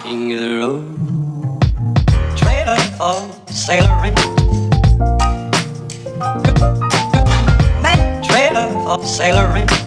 King of the road, trailer for sailoring, that trailer for sailoring.